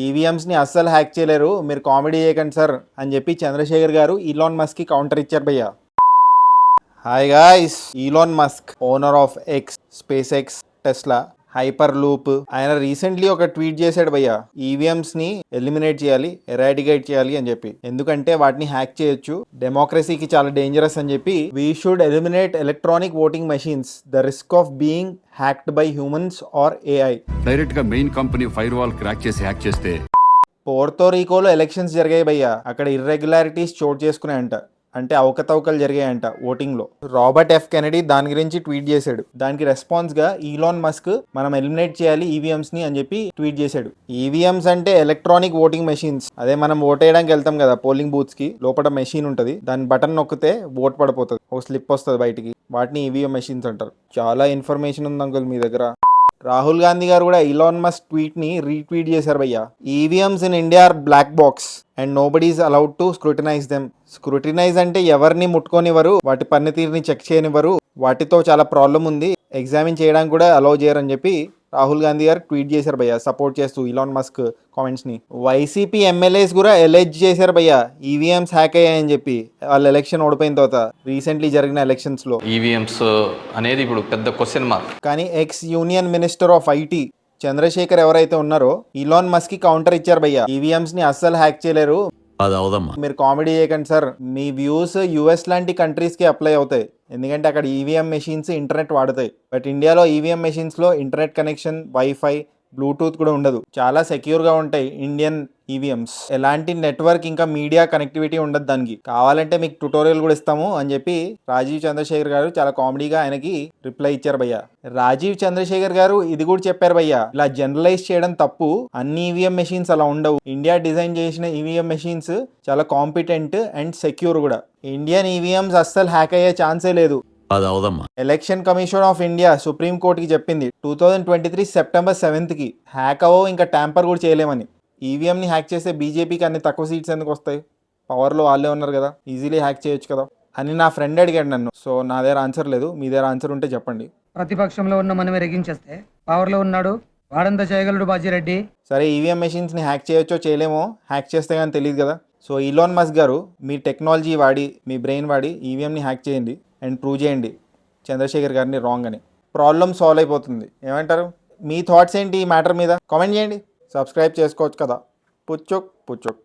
EVMs ని అస్సలు hack చేయలేరు, మీరు కామెడీ చేయకండి సార్ అని చెప్పి చంద్రశేఖర్ గారు ఈలాన్ మస్క్ కి కౌంటర్ ఇచ్చారు భయ్య. Hi guys, Elon Musk owner of X, space X, Tesla, hyper loop, ఆయన రీసెంట్లీ ఒక ట్వీట్ చేశాడు భయ్య, ఈవీఎంస్ ని ఎలిమినేట్ చేయాలి, ఎరాడికేట్ చేయాలి అని చెప్పి. ఎందుకంటే వాటిని హ్యాక్ చేయొచ్చు, డెమోక్రసీకి చాలా డేంజరస్ అని చెప్పి. We should eliminate electronic voting machines, the risk of being hacked by humans or AI. Direct గా main company fire wall crack చేసి హ్యాక్ చేస్తే. పోర్తోరికోలో ఎలక్షన్స్ జరిగాయి భయ్య, అక్కడ ఇర్రెగ్యులారిటీస్ చోటు చేసుకున్నాయంట, అంటే అవకతవకలు జరిగాయంట ఓటింగ్లో. రాబర్ట్ ఎఫ్ కెనడీ దాని గురించి ట్వీట్ చేశాడు. దానికి రెస్పాన్స్గా ఈలాన్ మస్క్ మనం ఎలిమినేట్ చేయాలి ఈవీఎంస్ని అని చెప్పి ట్వీట్ చేశాడు. ఈవీఎంస్ అంటే ఎలక్ట్రానిక్ ఓటింగ్ మెషిన్స్. అదే మనం ఓట్ వేయడానికి వెళ్తాం కదా పోలింగ్ బూత్స్కి, లోపల మెషిన్ ఉంటుంది, దాని బటన్ నొక్కితే ఓట్ పడిపోతుంది, ఒక స్లిప్ వస్తుంది బయటికి, వాటిని ఈవీఎం మెషిన్స్ అంటారు. చాలా ఇన్ఫర్మేషన్ ఉంది అంకుల్ మీ దగ్గర. రాహుల్ గాంధీ గారు కూడా ఈలాన్ మస్క్ ట్వీట్ ని రీట్వీట్ చేశారు భయ్య. EVMs in India are black box and nobody is allowed to scrutinise them. Scrutinise అంటే ఎవరిని ముట్టుకోనివ్వరు, వాటి పనితీరుని చెక్ చేయనివ్వరు, వాటితో చాలా ప్రాబ్లం ఉంది, ఎగ్జామిన్ చేయడానికి కూడా అలౌ చేయరని చెప్పి రాహుల్ గాంధీ గారు ట్వీట్ చేశారు భయ్య, సపోర్ట్ చేస్తూ ఈలాన్ మస్క్ కామెంట్స్ ని. వైసీపీ ఎమ్మెల్యేస్ కూడా ఎలెజ్ చేశారు భయ్య ఈవీఎంస్ హ్యాక్ అయ్యాయని చెప్పి, వాళ్ళ ఎలక్షన్ ఓడిపోయిన తర్వాత రీసెంట్లీ జరిగిన ఎలక్షన్స్ లో. ఈవీఎంస్ అనేది ఇప్పుడు పెద్ద క్వశ్చన్ మార్క్. కానీ ex union minister of IT Chandrasekhar ఎవరైతే ఉన్నారో ఈలాన్ మస్క్ కి కౌంటర్ ఇచ్చారు భయ్య, ఈవీఎంస్ ని అస్సలు హ్యాక్ చేయలేరు, మీరు కామెడీ చేయకండి సార్, మీ వ్యూస్ యుఎస్ లాంటి కంట్రీస్ కి అప్లై అవుతాయి, ఎందుకంటే అక్కడ ఈవీఎం మెషిన్స్ ఇంటర్నెట్ వాడతాయి. బట్ ఇండియాలో ఈవీఎం మెషిన్స్ లో ఇంటర్నెట్ కనెక్షన్, వైఫై, బ్లూటూత్ కూడా ఉండదు, చాలా సెక్యూర్ గా ఉంటాయి ఇండియన్ ఈవీఎంస్. ఎలాంటి నెట్వర్క్ ఇంకా మీడియా కనెక్టివిటీ ఉండదు దానికి. కావాలంటే మీకు ట్యుటోరియల్ కూడా ఇస్తాము అని చెప్పి రాజీవ్ చంద్రశేఖర్ గారు చాలా కామెడీగా ఆయనకి రిప్లై ఇచ్చారు భయ్య. రాజీవ్ చంద్రశేఖర్ గారు ఇది కూడా చెప్పారు భయ్య, ఇలా జనరలైజ్ చేయడం తప్పు, అన్ని ఈవీఎం మెషిన్స్ అలా ఉండవు, ఇండియా డిజైన్ చేసిన ఈవీఎం మెషిన్స్ చాలా కాంపిటెంట్ అండ్ సెక్యూర్ కూడా. ఇండియన్ ఈవీఎంస్ అస్సలు హ్యాక్ అయ్యే ఛాన్సే లేదు. Election commission of India supreme కోర్టుకి చెప్పింది 2023 సెప్టెంబర్ 7th కి, హ్యాక్ అవో ఇంకా ట్యాంపర్ కూడా చేయలేమని. ఈవీఎంని హ్యాక్ చేస్తే బీజేపీకి అన్ని తక్కువ సీట్స్ ఎందుకు వస్తాయి, పవర్లో వాళ్ళే ఉన్నారు కదా, ఈజీలీ హ్యాక్ చేయొచ్చు కదా అని నా ఫ్రెండ్ అడిగాడు నన్ను. సో నా దగ్గర ఆన్సర్ లేదు, మీ దగ్గర ఆన్సర్ ఉంటే చెప్పండి. ప్రతిపక్షంలో ఉన్న మనమే రెగించేస్తే పవర్లో ఉన్నాడు వాడంతా చేయగలడు బాజిరెడ్డి. సరే, ఈవీఎం మెషిన్స్ని హ్యాక్ చేయొచ్చో చేయలేమో, హ్యాక్ చేస్తే కానీ తెలియదు కదా. సో ఈలాన్ మస్క్ గారు మీ టెక్నాలజీ వాడి, మీ బ్రెయిన్ వాడి ఈవీఎంని హ్యాక్ చేయండి అండ్ ప్రూవ్ చేయండి చంద్రశేఖర్ గారిని రాంగ్ అని, ప్రాబ్లమ్ సాల్వ్ అయిపోతుంది. ఏమంటారు? మీ థాట్స్ ఏంటి ఈ మ్యాటర్ మీద కామెంట్ చేయండి, సబ్స్క్రైబ్ చేసుకోవచ్చు కదా. పుచ్చుక్ పుచ్చుక్.